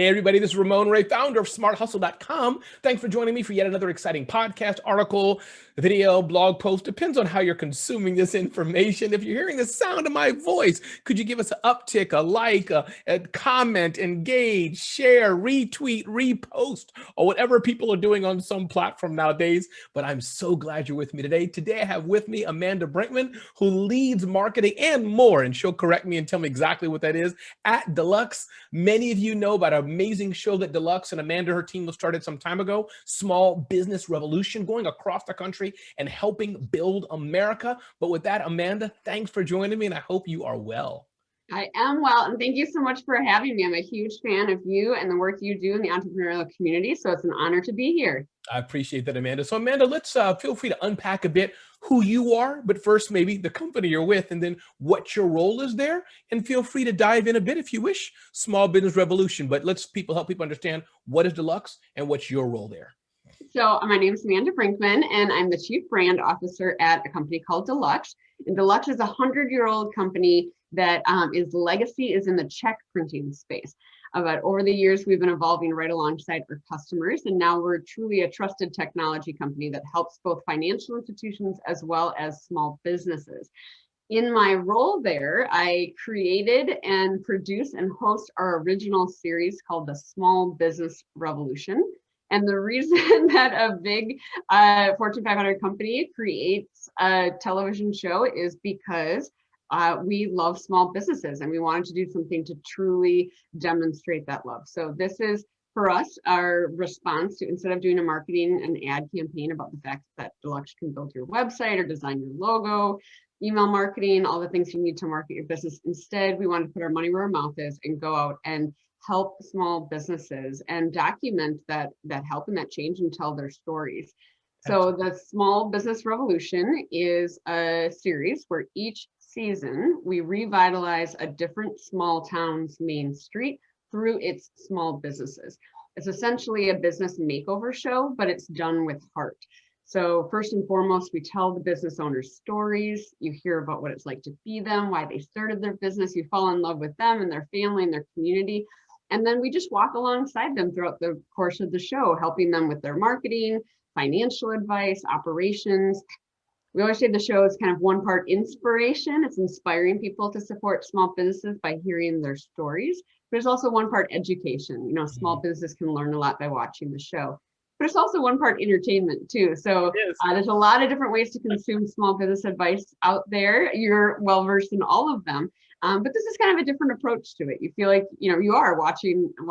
Hey everybody, this is Ramon Ray, founder of smarthustle.com. Thanks for joining me for yet another exciting podcast, article, video, blog post. Depends on how you're consuming this information. If you're hearing the sound of my voice, could you give us an uptick, a like, a comment, engage, share, retweet, repost, or whatever people are doing on some platform nowadays. But I'm so glad you're with me today. Today I have with me Amanda Brinkman, who leads marketing and more, and she'll correct me and tell me exactly what that is, at Deluxe. Many of you know about an amazing show that Deluxe and Amanda, her team, started some time ago, Small Business Revolution, going across the country and helping build America. But with that, Amanda, thanks for joining me, and I hope you are well. I am well, and thank you so much for having me. I'm a huge fan of you and the work you do in the entrepreneurial community, so it's an honor to be here. I appreciate that, Amanda. So, Amanda, let's feel free to unpack a bit who you are, but first maybe the company you're with, and then what your role is there. And feel free to dive in a bit if you wish. Small Business Revolution, but let's help people understand what is Deluxe and what's your role there. So my name is Amanda Brinkman, and I'm the Chief Brand Officer at a company called Deluxe. And Deluxe is a 100-year-old company that its legacy is in the check printing space. But over the years, we've been evolving right alongside our customers, and now we're truly a trusted technology company that helps both financial institutions as well as small businesses. In my role there, I created and produce and host our original series called the Small Business Revolution. And the reason that a big Fortune 500 company creates a television show is because we love small businesses and we wanted to do something to truly demonstrate that love. So this is, for us, our response to, instead of doing a marketing and ad campaign about the fact that Deluxe can build your website or design your logo, email marketing, all the things you need to market your business. Instead, we want to put our money where our mouth is and go out and help small businesses and document that help and that change and tell their stories. So the Small Business Revolution is a series where each season we revitalize a different small town's main street through its small businesses. It's essentially a business makeover show, but it's done with heart. So first and foremost, we tell the business owners' stories. You hear about what it's like to be them, why they started their business. You fall in love with them and their family and their community. And then we just walk alongside them throughout the course of the show, helping them with their marketing, financial advice, operations. We always say the show is kind of one part inspiration. It's inspiring people to support small businesses by hearing their stories. But it's also one part education. You know, small businesses can learn a lot by watching the show. But it's also one part entertainment too. So there's a lot of different ways to consume small business advice out there. You're well versed in all of them. But this is kind of a different approach to it. You feel like, you know, you are watching a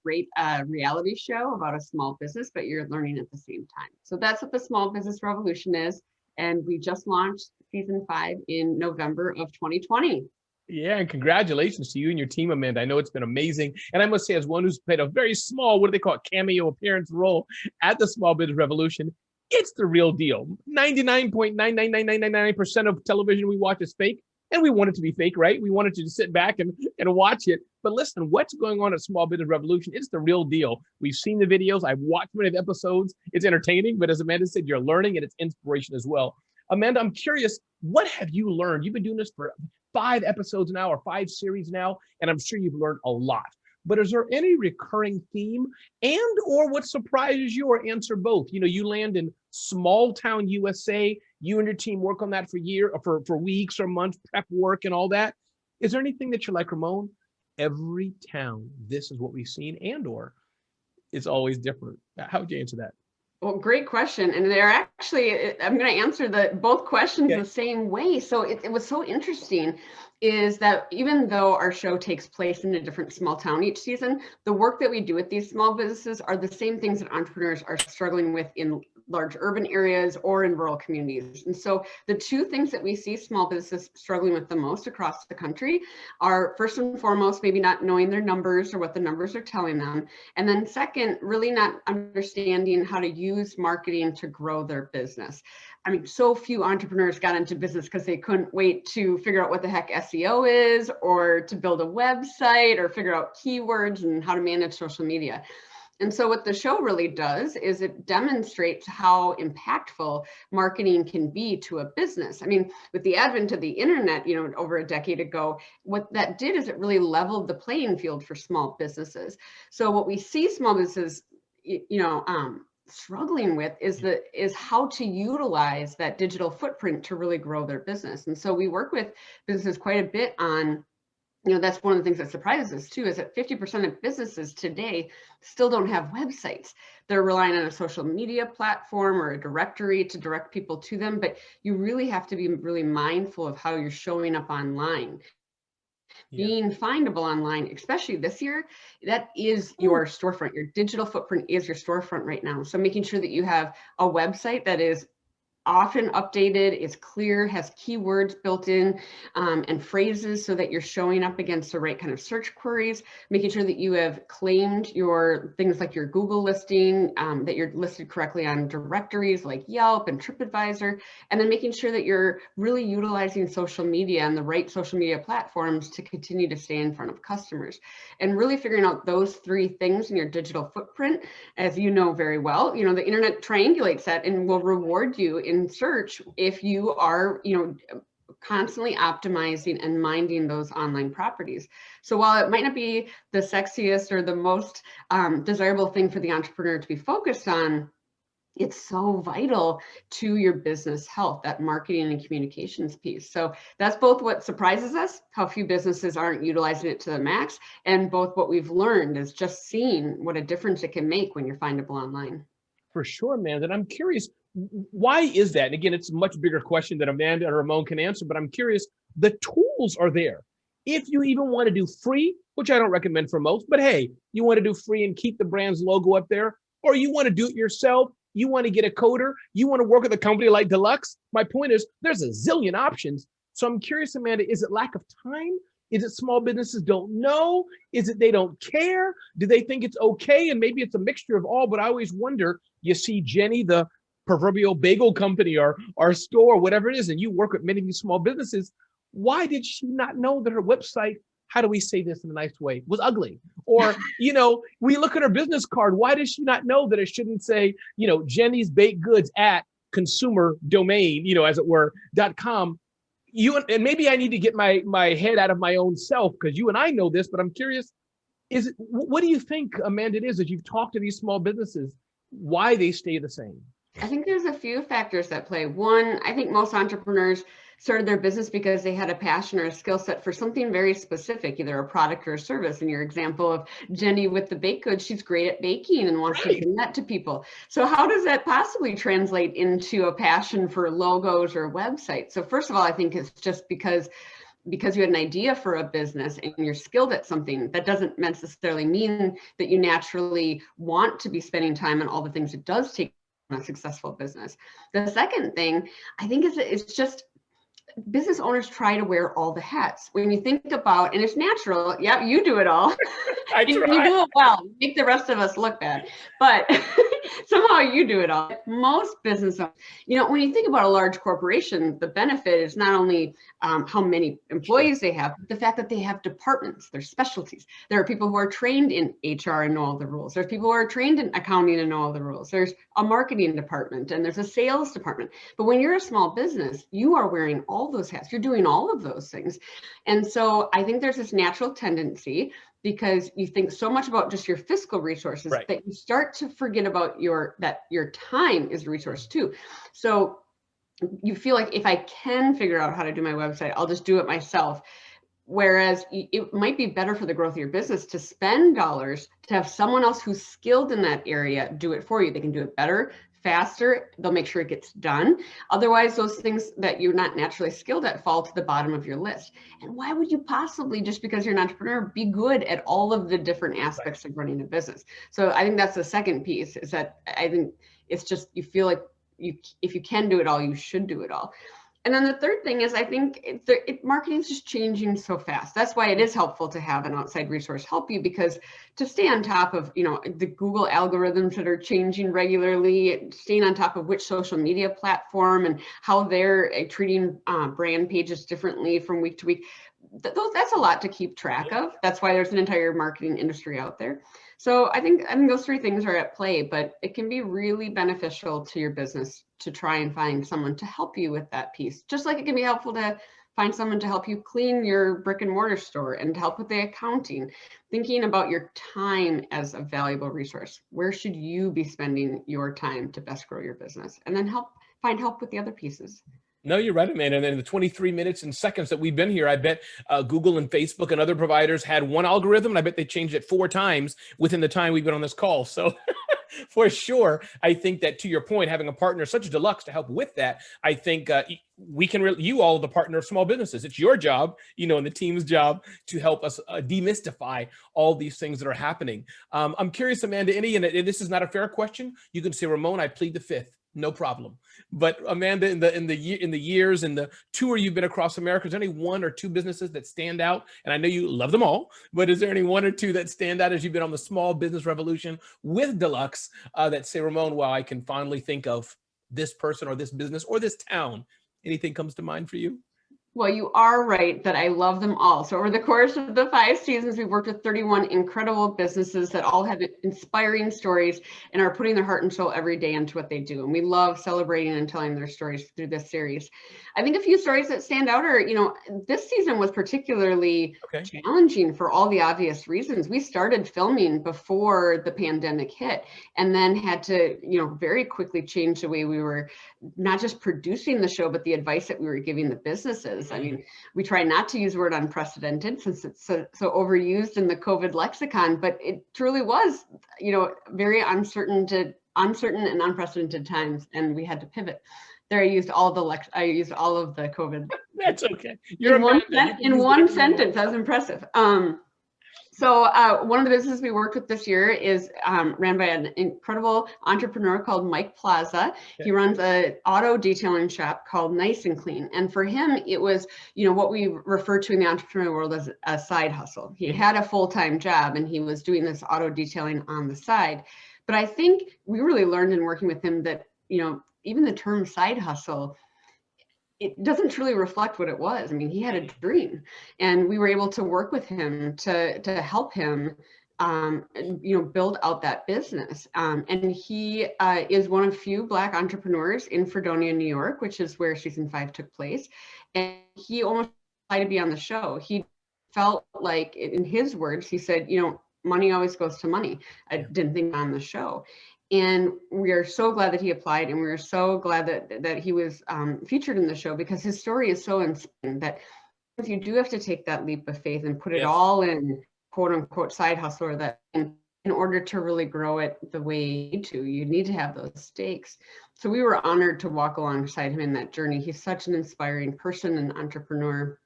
great reality show about a small business, but you're learning at the same time. So that's what the Small Business Revolution is. And we just launched season 5 in November of 2020. Yeah, and congratulations to you and your team, Amanda. I know it's been amazing. And I must say, as one who's played a very small, what do they call it, cameo appearance role at the Small Business Revolution, it's the real deal. 99.99999% of television we watch is fake. And we want it to be fake, right? We wanted to just sit back and watch it. But listen, what's going on at Small Business Revolution? It's the real deal. We've seen the videos. I've watched many of the episodes. It's entertaining, but as Amanda said, you're learning and it's inspiration as well. Amanda, I'm curious, what have you learned? You've been doing this for 5 episodes now or 5 series now, and I'm sure you've learned a lot. But is there any recurring theme and or what surprises you, or answer both? You know, you land in small town USA, you and your team work on that for weeks or months, prep work and all that. Is there anything that you're like, Ramon, every town, this is what we've seen, and or it's always different? How would you answer that? Well, great question. And they're actually, I'm going to answer both questions the same way. So it was so interesting is that even though our show takes place in a different small town each season, the work that we do with these small businesses are the same things that entrepreneurs are struggling with in large urban areas or in rural communities. And so the two things that we see small businesses struggling with the most across the country are, first and foremost, maybe not knowing their numbers or what the numbers are telling them. And then second, really not understanding how to use marketing to grow their business. I mean, so few entrepreneurs got into business because they couldn't wait to figure out what the heck SEO is, or to build a website, or figure out keywords and how to manage social media. And so what the show really does is it demonstrates how impactful marketing can be to a business. I mean, with the advent of the internet, over a decade ago, what that did is it really leveled the playing field for small businesses. So what we see small businesses, struggling with is how to utilize that digital footprint to really grow their business. And so we work with businesses quite a bit on, that's one of the things that surprises us too, is that 50% of businesses today still don't have websites. They're relying on a social media platform or a directory to direct people to them, but you really have to be really mindful of how you're showing up online. Yeah. Being findable online, especially this year, that is your storefront. Your digital footprint is your storefront right now. So making sure that you have a website that is often updated, is clear, has keywords built in, and phrases so that you're showing up against the right kind of search queries, making sure that you have claimed your things like your Google listing, that you're listed correctly on directories like Yelp and TripAdvisor, and then making sure that you're really utilizing social media and the right social media platforms to continue to stay in front of customers. And really figuring out those three things in your digital footprint, as you know very well, the internet triangulates that and will reward you in search if you are, constantly optimizing and minding those online properties. So while it might not be the sexiest or the most desirable thing for the entrepreneur to be focused on, it's so vital to your business health, that marketing and communications piece. So that's both what surprises us, how few businesses aren't utilizing it to the max, and both what we've learned is just seeing what a difference it can make when you're findable online. For sure, man. And I'm curious, why is that? And again, it's a much bigger question that Amanda or Ramon can answer, but I'm curious, the tools are there. If you even want to do free, which I don't recommend for most, but hey, you want to do free and keep the brand's logo up there, or you want to do it yourself, you want to get a coder, you want to work with a company like Deluxe. My point is, there's a zillion options. So I'm curious, Amanda, is it lack of time? Is it small businesses don't know? Is it they don't care? Do they think it's okay? And maybe it's a mixture of all, but I always wonder, you see Jenny, the proverbial bagel company or store, whatever it is, and you work with many of these small businesses. Why did she not know that her website, how do we say this in a nice way, was ugly? Or, we look at her business card. Why does she not know that it shouldn't say, Jenny's Baked Goods at consumer domain, as it were, .com? And maybe I need to get my head out of my own self, because you and I know this, but I'm curious, what do you think, Amanda, it is as you've talked to these small businesses, why they stay the same? I think there's a few factors that play. One, I think most entrepreneurs started their business because they had a passion or a skill set for something very specific, either a product or a service. In your example of Jenny with the baked goods, she's great at baking and wants to bring that to people. So how does that possibly translate into a passion for logos or websites? So first of all, I think it's just because you had an idea for a business and you're skilled at something, that doesn't necessarily mean that you naturally want to be spending time on all the things it does take a successful business. The second thing I think is it's just business owners try to wear all the hats. When you think about, and it's natural, yeah, you do it all. You do it well, make the rest of us look bad, but somehow you do it all. Most business owners, when you think about a large corporation, the benefit is not only how many employees they have, but the fact that they have departments, their specialties. There are people who are trained in HR and know all the rules. There's people who are trained in accounting and know all the rules. There's a marketing department and there's a sales department. But when you're a small business, you are wearing all those hats. You're doing all of those things. And so I think there's this natural tendency, because you think so much about just your fiscal resources, right, that you start to forget about your time is a resource too. So you feel like, if I can figure out how to do my website, I'll just do it myself. Whereas it might be better for the growth of your business to spend dollars to have someone else who's skilled in that area do it for you. They can do it better, faster, they'll make sure it gets done. Otherwise, those things that you're not naturally skilled at fall to the bottom of your list. And why would you possibly, just because you're an entrepreneur, be good at all of the different aspects of running a business? So I think that's the second piece, is that I think it's just, you feel like if you can do it all, you should do it all. And then the third thing is, I think marketing is just changing so fast. That's why it is helpful to have an outside resource help you, because to stay on top of, the Google algorithms that are changing regularly, staying on top of which social media platform and how they're treating brand pages differently from week to week, that's a lot to keep track of. That's why there's an entire marketing industry out there. So I think those three things are at play, but it can be really beneficial to your business to try and find someone to help you with that piece. Just like it can be helpful to find someone to help you clean your brick and mortar store and help with the accounting. Thinking about your time as a valuable resource. Where should you be spending your time to best grow your business? And then find help with the other pieces. No, you're right, man. And in the 23 minutes and seconds that we've been here, I bet Google and Facebook and other providers had one algorithm, and I bet they changed it 4 times within the time we've been on this call. So for sure, I think that, to your point, having a partner such as Deluxe to help with that, I think we can you all the partner of small businesses. It's your job, and the team's job to help us demystify all these things that are happening. I'm curious, Amanda, and this is not a fair question. You can say, Ramon, I plead the fifth. No problem. But Amanda, in the years and the tour you've been across America, is there any 1 or 2 businesses that stand out? And I know you love them all, but is there any 1 or 2 that stand out as you've been on the small business revolution with Deluxe that say, Ramon, well, I can finally think of this person or this business or this town? Anything comes to mind for you? Well, you are right that I love them all. So over the course of the 5 seasons, we've worked with 31 incredible businesses that all have inspiring stories and are putting their heart and soul every day into what they do. And we love celebrating and telling their stories through this series. I think a few stories that stand out are, this season was particularly challenging for all the obvious reasons. We started filming before the pandemic hit and then had to, very quickly change the way we were not just producing the show, but the advice that we were giving the businesses. I mean, we try not to use the word unprecedented since it's so overused in the COVID lexicon, but it truly was, very uncertain and unprecedented times, and we had to pivot. There, I used all of the COVID. That's okay. In one sentence. That was impressive. So one of the businesses we worked with this year is ran by an incredible entrepreneur called Mike Plaza. Okay. He runs an auto detailing shop called Nice and Clean. And for him, it was, what we refer to in the entrepreneurial world as a side hustle. He had a full-time job and he was doing this auto detailing on the side. But I think we really learned in working with him that, even the term side hustle, it doesn't truly reflect what it was. I mean, he had a dream, and we were able to work with him to help him, build out that business. And he is one of few Black entrepreneurs in Fredonia, New York, which is where season 5 took place. And he almost applied to be on the show. He felt like, in his words, he said, money always goes to money. I didn't think on the show. And we are so glad that he applied, and we are so glad that he was featured in the show, because his story is so inspiring that if you do have to take that leap of faith and put it all in quote unquote side hustle, or that in order to really grow it the way you need to have those stakes. So we were honored to walk alongside him in that journey. He's such an inspiring person and entrepreneur.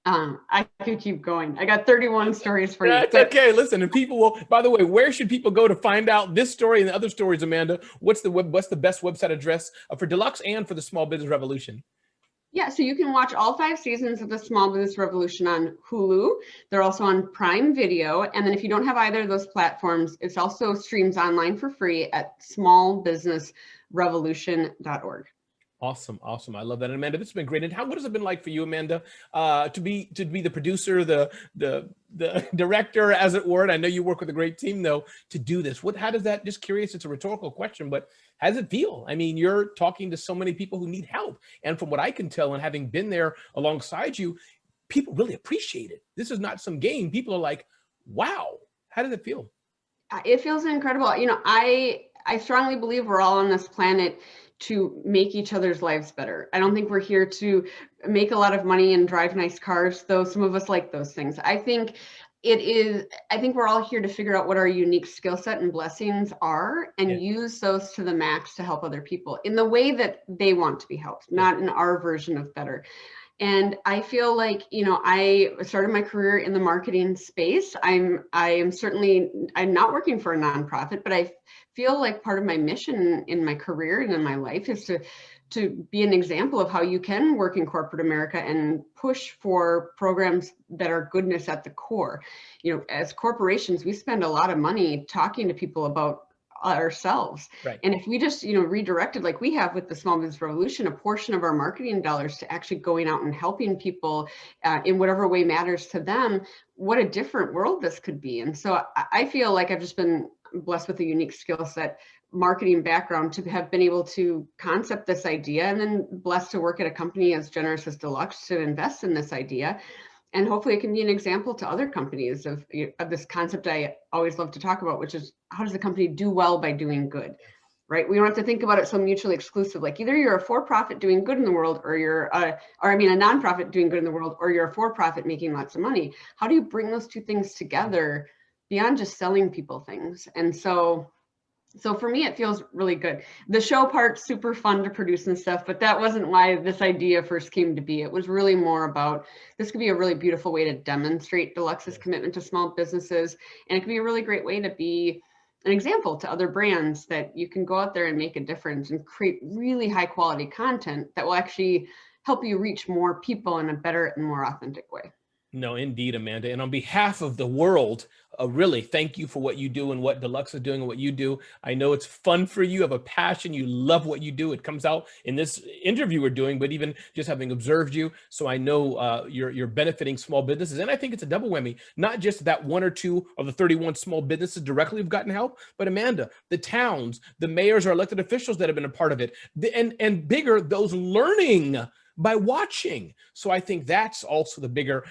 I could keep going. I got 31 stories for you. That's okay. Listen, and people will, by the way, where should people go to find out this story and the other stories, Amanda? What's the best website address for Deluxe and for the Small Business Revolution? Yeah, so you can watch all 5 seasons of the Small Business Revolution on Hulu. They're also on Prime Video. And then if you don't have either of those platforms, it's also streams online for free at smallbusinessrevolution.org. Awesome. I love that. And Amanda, this has been great. And what has it been like for you, Amanda, to be the producer, the director, as it were? And I know you work with a great team, though, to do this. How does that, just curious, it's a rhetorical question, but how does it feel? I mean, you're talking to so many people who need help. And from what I can tell, and having been there alongside you, people really appreciate it. This is not some game. People are like, wow. How does it feel? It feels incredible. I strongly believe we're all on this planet to make each other's lives better. I don't think we're here to make a lot of money and drive nice cars, though some of us like those things. I think we're all here to figure out what our unique skill set and blessings are, and use those to the max to help other people in the way that they want to be helped, not in our version of better. And I feel like, I started my career in the marketing space. I'm not working for a nonprofit, but I feel like part of my mission in my career and in my life is to be an example of how you can work in corporate America and push for programs that are goodness at the core. As corporations, we spend a lot of money talking to people about ourselves. Right. And if we just, redirected like we have with the Small Business Revolution, a portion of our marketing dollars to actually going out and helping people in whatever way matters to them, what a different world this could be. And so I feel like I've just been blessed with a unique skill set, marketing background, to have been able to concept this idea, and then blessed to work at a company as generous as Deluxe to invest in this idea. And hopefully it can be an example to other companies of this concept I always love to talk about, which is how does a company do well by doing good, right? We don't have to think about it so mutually exclusive. Like either you're a for-profit doing good in the world, or you're a nonprofit doing good in the world, or you're a for-profit making lots of money. How do you bring those two things together beyond just selling people things? And so for me, it feels really good. The show part's super fun to produce and stuff, but that wasn't why this idea first came to be. It was really more about, this could be a really beautiful way to demonstrate Deluxe's commitment to small businesses. And it could be a really great way to be an example to other brands that you can go out there and make a difference and create really high quality content that will actually help you reach more people in a better and more authentic way. No, indeed, Amanda. And on behalf of the world, really, thank you for what you do and what Deluxe is doing and what you do. I know it's fun for you, have a passion, you love what you do. It comes out in this interview we're doing, but even just having observed you. So I know you're benefiting small businesses. And I think it's a double whammy, not just that one or two of the 31 small businesses directly have gotten help, but Amanda, the towns, the mayors or elected officials that have been a part of it, and bigger, those learning by watching. So I think that's also the bigger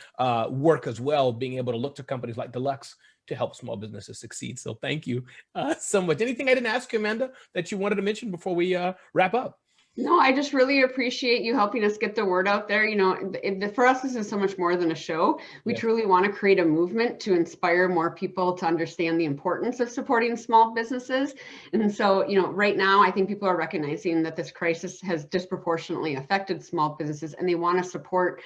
work as well, being able to look to companies like Deluxe to help small businesses succeed. So thank you so much. Anything I didn't ask you, Amanda, that you wanted to mention before we wrap up? No, I just really appreciate you helping us get the word out there. For us, this is so much more than a show. We truly want to create a movement to inspire more people to understand the importance of supporting small businesses. And so, right now, I think people are recognizing that this crisis has disproportionately affected small businesses, and they want to support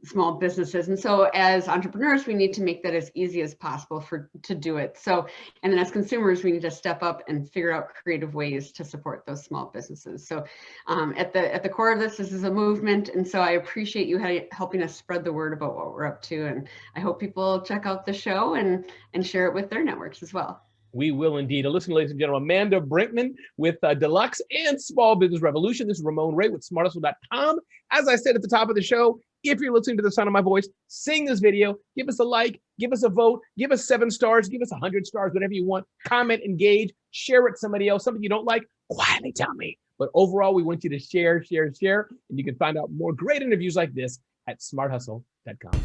small businesses. And so as entrepreneurs, we need to make that as easy as possible to do it. So, and then as consumers, we need to step up and figure out creative ways to support those small businesses. So at the core of this is a movement. And so I appreciate you helping us spread the word about what we're up to. And I hope people check out the show and share it with their networks as well. We will indeed. Listen, ladies and gentlemen, Amanda Brinkman with Deluxe and Small Business Revolution. This is Ramon Ray with smarthustle.com. As I said at the top of the show, if you're listening to the sound of my voice, sing this video, give us a like, give us a vote, give us 7 stars, give us 100 stars, whatever you want. Comment, engage, share with somebody else. Something you don't like, quietly tell me. But overall, we want you to share. And you can find out more great interviews like this at smarthustle.com.